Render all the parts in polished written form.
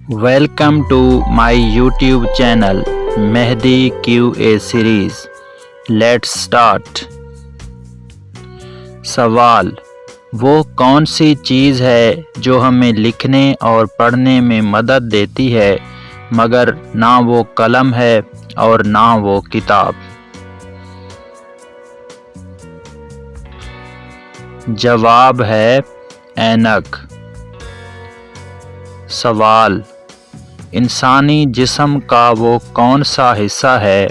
Welcome to my YouTube channel Mehdi QA series. Let's start. سوال: وہ کون سی چیز ہے جو ہمیں لکھنے اور پڑھنے میں مدد دیتی ہے مگر نہ وہ قلم ہے اور نہ وہ کتاب؟ جواب ہے اینک۔ سوال: انسانی جسم کا وہ کون سا حصہ ہے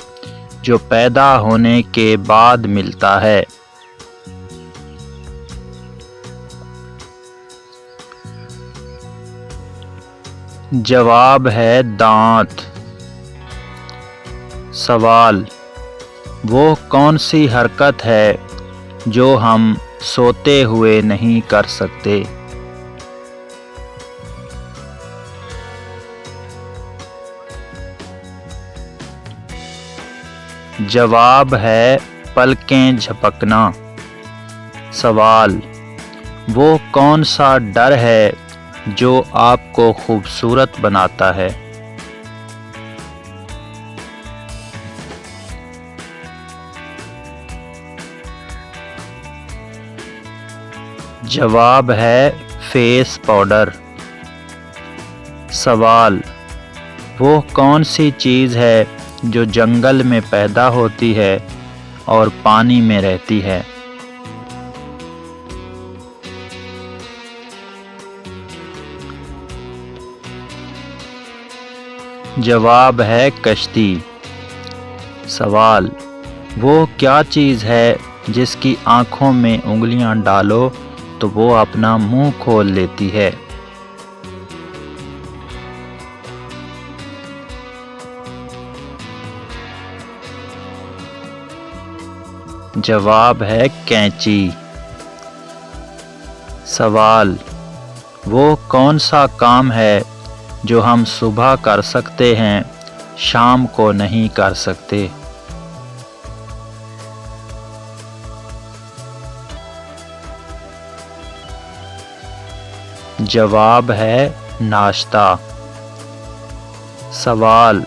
جو پیدا ہونے کے بعد ملتا ہے؟ جواب ہے دانت۔ سوال: وہ کون سی حرکت ہے جو ہم سوتے ہوئے نہیں کر سکتے؟ جواب ہے پلکیں جھپکنا۔ سوال: وہ کون سا ڈر ہے جو آپ کو خوبصورت بناتا ہے؟ جواب ہے فیس پاؤڈر۔ سوال: وہ کون سی چیز ہے جو جنگل میں پیدا ہوتی ہے اور پانی میں رہتی ہے؟ جواب ہے کشتی۔ سوال: وہ کیا چیز ہے جس کی آنکھوں میں انگلیاں ڈالو تو وہ اپنا منہ کھول لیتی ہے؟ جواب ہے کینچی۔ سوال: وہ کون سا کام ہے جو ہم صبح کر سکتے ہیں شام کو نہیں کر سکتے؟ جواب ہے ناشتہ۔ سوال: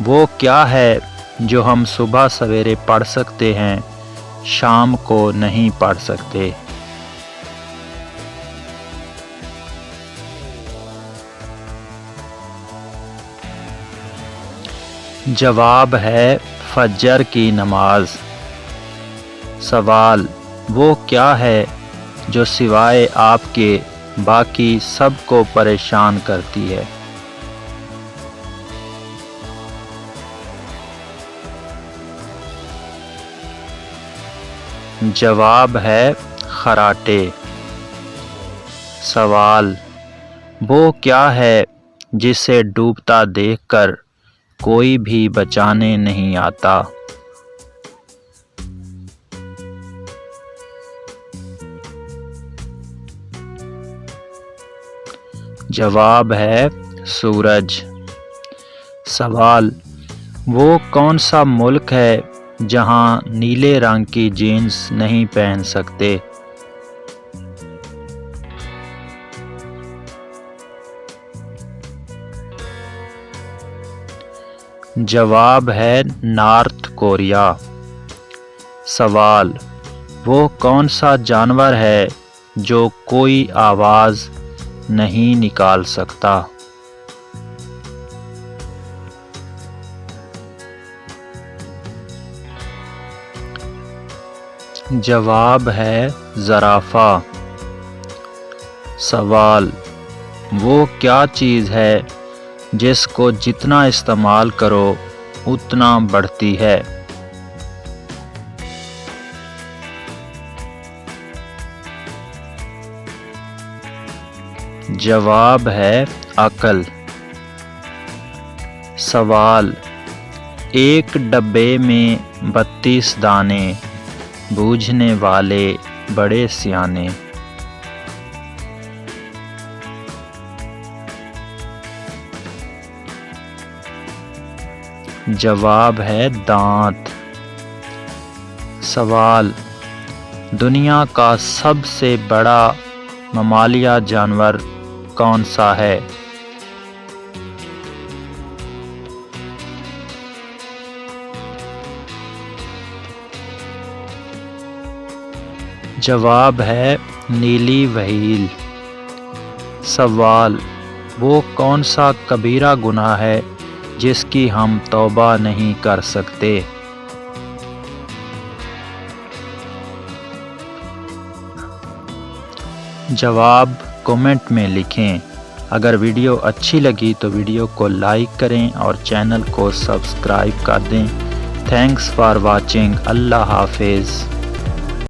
وہ کیا ہے جو ہم صبح سویرے پڑھ سکتے ہیں شام کو نہیں پڑھ سکتے؟ جواب ہے فجر کی نماز۔ سوال: وہ کیا ہے جو سوائے آپ کے باقی سب کو پریشان کرتی ہے؟ جواب ہے خراٹے۔ سوال: وہ کیا ہے جسے ڈوبتا دیکھ کر کوئی بھی بچانے نہیں آتا؟ جواب ہے سورج۔ سوال: وہ کون سا ملک ہے جہاں نیلے رنگ کی جینس نہیں پہن سکتے؟ جواب ہے نارتھ کوریا۔ سوال: وہ کون سا جانور ہے جو کوئی آواز نہیں نکال سکتا؟ جواب ہے زرافہ۔ سوال: وہ کیا چیز ہے جس کو جتنا استعمال کرو اتنا بڑھتی ہے؟ جواب ہے عقل۔ سوال: ایک ڈبے میں 32 دانے، بوجھنے والے بڑے سیانے۔ جواب ہے دانت۔ سوال: دنیا کا سب سے بڑا ممالیہ جانور کون سا ہے؟ جواب ہے نیلی وہیل۔ سوال، وہ کون سا کبیرہ گناہ ہے جس کی ہم توبہ نہیں کر سکتے؟ جواب کمنٹ میں لکھیں۔ اگر ویڈیو اچھی لگی تو ویڈیو کو لائک کریں اور چینل کو سبسکرائب کر دیں۔ Thanks for watching. اللہ حافظ۔